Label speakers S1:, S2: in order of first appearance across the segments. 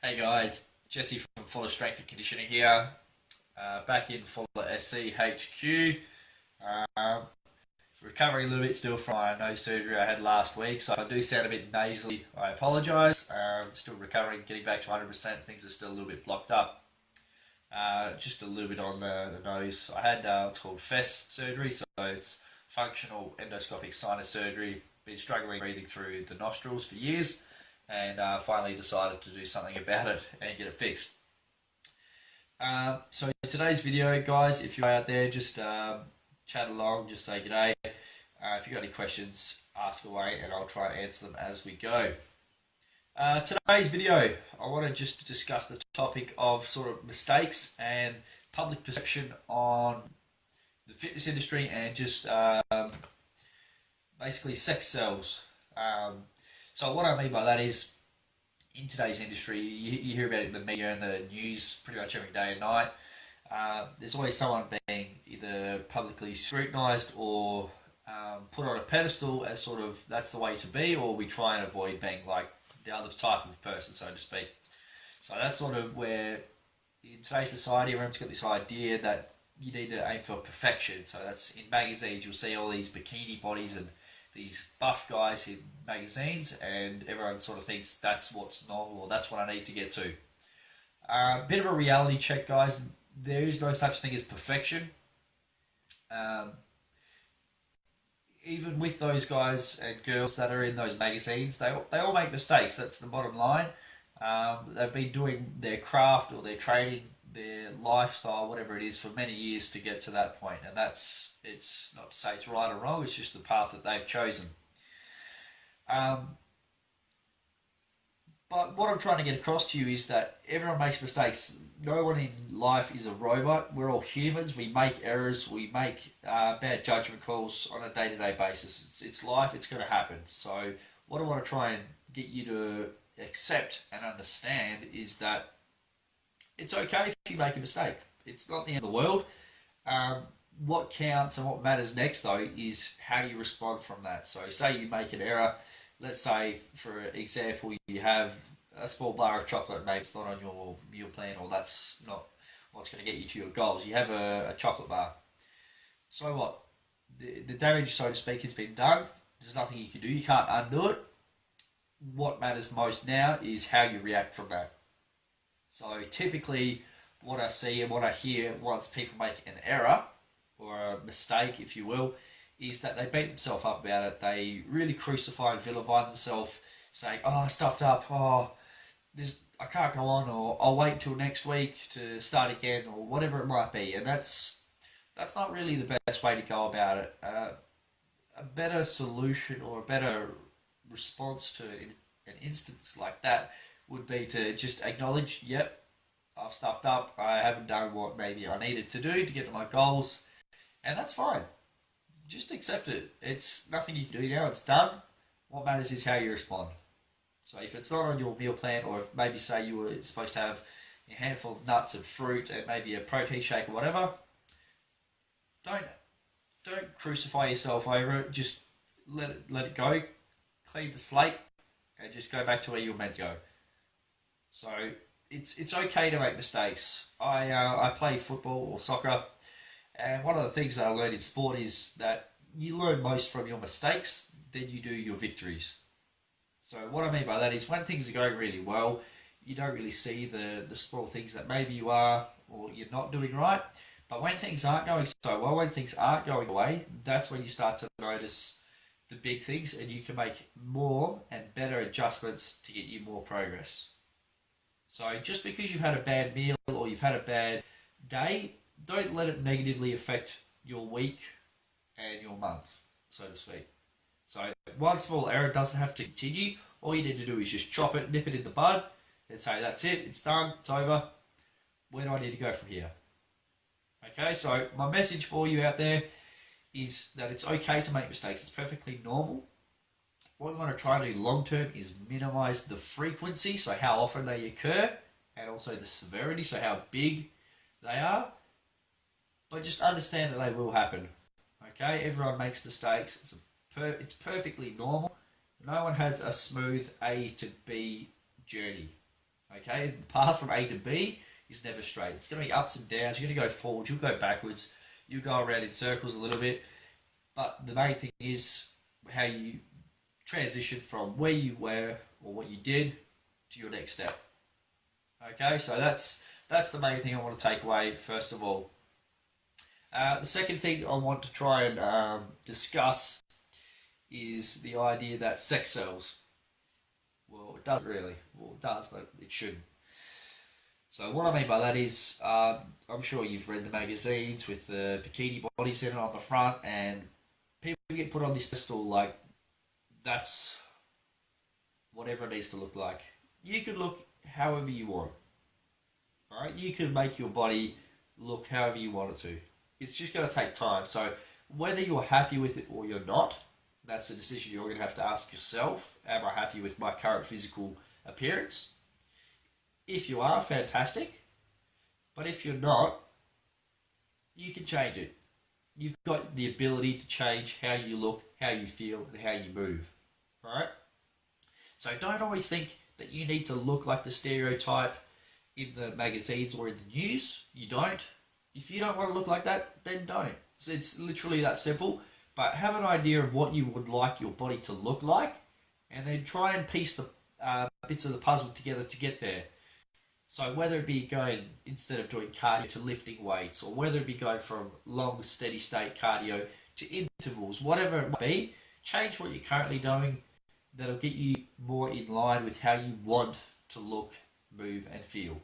S1: Hey guys, Jesse from Fulla Strength and Conditioning here, back in Fulla SC HQ. Um, Recovering a little bit still from my nose surgery I had last week, so if I do sound a bit nasally, I apologise. Still recovering, getting back to 100%. Things are still a little bit blocked up. Just a little bit on the nose. I had what's called FES surgery, so it's functional endoscopic sinus surgery. Been struggling breathing through the nostrils for years, and finally decided to do something about it and get it fixed. So in today's video, guys, if you're out there, just chat along, just say g'day. If you've got any questions, ask away, and I'll try and answer them as we go. Today's video, I want to just discuss the topic of sort of mistakes and public perception on the fitness industry and just basically sex sells. So what I mean by that is, in today's industry, you hear about it in the media and the news pretty much every day and night. There's always someone being either publicly scrutinised or put on a pedestal as sort of that's the way to be, or we try and avoid being like the other type of person, so to speak. So that's sort of where in today's society everyone's got this idea that you need to aim for perfection. So that's in magazines, you'll see all these bikini bodies and these buff guys in magazines, and everyone sort of thinks that's what's normal or that's what I need to get to. Bit of a reality check, guys. There is no such thing as perfection. Even with those guys and girls that are in those magazines, they all make mistakes. That's the bottom line. They've been doing their craft or their training, their lifestyle, whatever it is, for many years to get to that point. And it's not to say it's right or wrong, it's just the path that they've chosen. But what I'm trying to get across to you is that everyone makes mistakes. No one in life is a robot. We're all humans. We make errors. We make bad judgment calls on a day-to-day basis. It's life. It's going to happen. So what I want to try and get you to accept and understand is that it's okay if you make a mistake. It's not the end of the world. What counts and what matters next, though, is how you respond from that. So say you make an error. Let's say, for example, you have a small bar of chocolate, maybe it's not on your meal plan, or that's not what's going to get you to your goals. You have a chocolate bar. So what? The damage, so to speak, has been done. There's nothing you can do. You can't undo it. What matters most now is how you react from that. So typically, what I see and what I hear once people make an error, or a mistake, if you will, is that they beat themselves up about it. They really crucify and vilify themselves, saying, "Oh, I stuffed up. Oh, I can't go on, or I'll wait till next week to start again," or whatever it might be. And that's not really the best way to go about it. A better solution or a better response to an instance like that would be to just acknowledge, "Yep, I've stuffed up. I haven't done what maybe I needed to do to get to my goals," and that's fine. Just accept it. It's nothing you can do now. It's done. What matters is how you respond. So if it's not on your meal plan, or if maybe say you were supposed to have a handful of nuts and fruit and maybe a protein shake or whatever, don't crucify yourself over it. Just let it go. Clean the slate and just go back to where you were meant to go. So it's okay to make mistakes. I play football or soccer. And one of the things that I learned in sport is that you learn most from your mistakes than you do your victories. So what I mean by that is when things are going really well, you don't really see the small things that maybe you are or you're not doing right. But when things aren't going so well, when things aren't going away, that's when you start to notice the big things, and you can make more and better adjustments to get you more progress. So just because you've had a bad meal or you've had a bad day, don't let it negatively affect your week and your month, so to speak. So one small error doesn't have to continue. All you need to do is just chop it, nip it in the bud, and say, that's it, it's done, it's over. Where do I need to go from here? Okay, so my message for you out there is that it's okay to make mistakes. It's perfectly normal. What we want to try and do long term is minimize the frequency, so how often they occur, and also the severity, so how big they are. But just understand that they will happen. Okay, everyone makes mistakes. It's perfectly normal. No one has a smooth A to B journey. Okay, the path from A to B is never straight. It's going to be ups and downs. You're going to go forward, you'll go backwards, you'll go around in circles a little bit. But the main thing is how you transition from where you were or what you did to your next step. Okay, so that's the main thing I want to take away first of all. The second thing I want to try and discuss is the idea that sex sells. Well, it doesn't really. Well, it does, but it shouldn't. So what I mean by that is, I'm sure you've read the magazines with the bikini body center on the front, and people get put on this pedestal like that's whatever it needs to look like. You can look however you want. Alright? You can make your body look however you want it to. It's just going to take time. So whether you're happy with it or you're not, that's a decision you're going to have to ask yourself. Am I happy with my current physical appearance? If you are, fantastic. But if you're not, you can change it. You've got the ability to change how you look, how you feel, and how you move. Alright? So don't always think that you need to look like the stereotype in the magazines or in the news. You don't. If you don't want to look like that, then don't. So it's literally that simple. But have an idea of what you would like your body to look like, and then try and piece the bits of the puzzle together to get there. So whether it be going, instead of doing cardio, to lifting weights, or whether it be going from long steady state cardio to intervals, whatever it might be, change what you're currently doing. That'll get you more in line with how you want to look, move, and feel.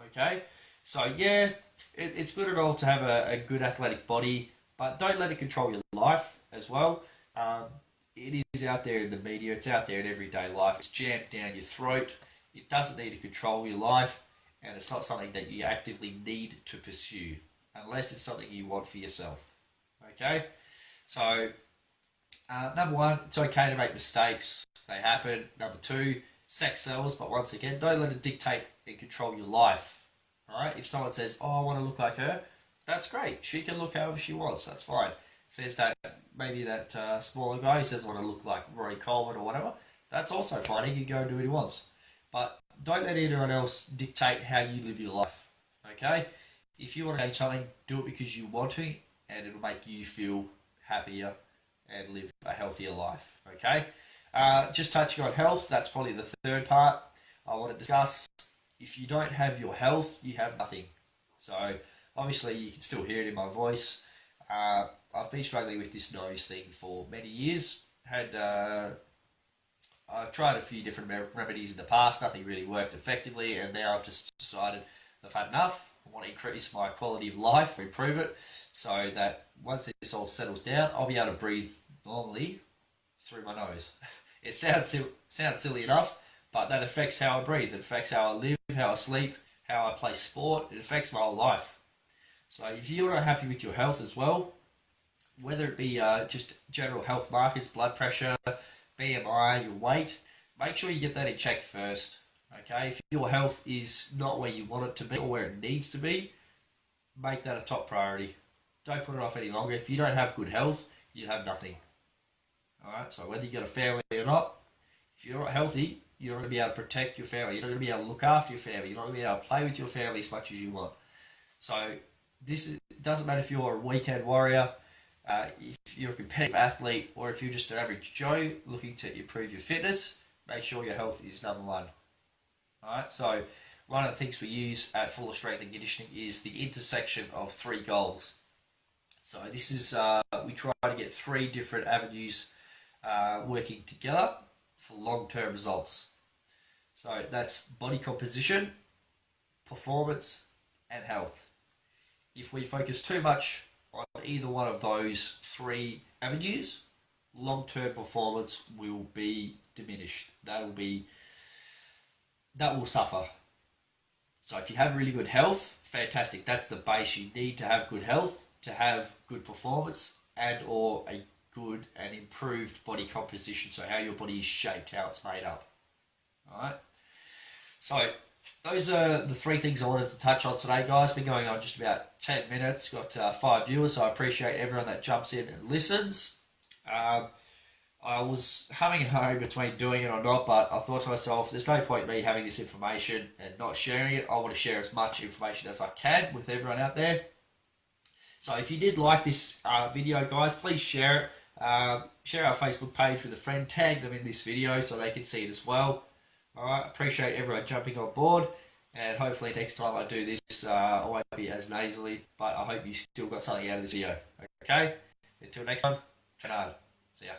S1: Okay? So yeah, it's good and all to have a good athletic body, but don't let it control your life as well. It is out there in the media, it's out there in everyday life. It's jammed down your throat. It doesn't need to control your life, and it's not something that you actively need to pursue, unless it's something you want for yourself. Okay? So, number one, it's okay to make mistakes. They happen. Number two, sex sells, but once again, don't let it dictate and control your life. Alright? If someone says, oh, I want to look like her, that's great. She can look however she wants. That's fine. If there's that, maybe that smaller guy who says, I want to look like Rory Coleman or whatever, that's also fine. He can go and do what he wants. But don't let anyone else dictate how you live your life. Okay? If you want to change something, do it because you want to, and it'll make you feel happier and live a healthier life. Okay? Just touching on health, that's probably the third part I want to discuss. If you don't have your health, you have nothing. So, obviously, you can still hear it in my voice. I've been struggling with this nose thing for many years. I've tried a few different remedies in the past, nothing really worked effectively, and now I've just decided I've had enough. I want to increase my quality of life, improve it, so that once this all settles down, I'll be able to breathe normally through my nose. It sounds silly enough, but that affects how I breathe. It affects how I live, how I sleep, how I play sport. It affects my whole life. So if you're not happy with your health as well, whether it be just general health markers, blood pressure, BMI, your weight, make sure you get that in check first. Okay, if your health is not where you want it to be or where it needs to be, make that a top priority. Don't put it off any longer. If you don't have good health, you have nothing. Alright, so whether you got a family or not, if you're not healthy, you're not going to be able to protect your family. You're not going to be able to look after your family. You're not going to be able to play with your family as much as you want. So it doesn't matter if you're a weekend warrior, if you're a competitive athlete, or if you're just an average Joe looking to improve your fitness, make sure your health is number one. Alright, so one of the things we use at Fulla Strength and Conditioning is the intersection of three goals. So this is, we try to get three different avenues working together for long-term results. So that's body composition, performance, and health. If we focus too much on either one of those three avenues, long-term performance will be diminished. That will suffer. So if you have really good health, fantastic. That's the base. You need to have good health to have good performance and or a good and improved body composition. So how your body is shaped, how it's made up. Alright. So those are the three things I wanted to touch on today, guys. Been going on just about 10 minutes. Got 5 viewers, so I appreciate everyone that jumps in and listens. I I was humming and hawing between doing it or not, but I thought to myself, there's no point me having this information and not sharing it. I want to share as much information as I can with everyone out there. So if you did like this video, guys, please share it. Share our Facebook page with a friend. Tag them in this video so they can see it as well. All right, appreciate everyone jumping on board. And hopefully next time I do this, I won't be as nasally. But I hope you still got something out of this video. Okay? Until next time, Canard. See ya.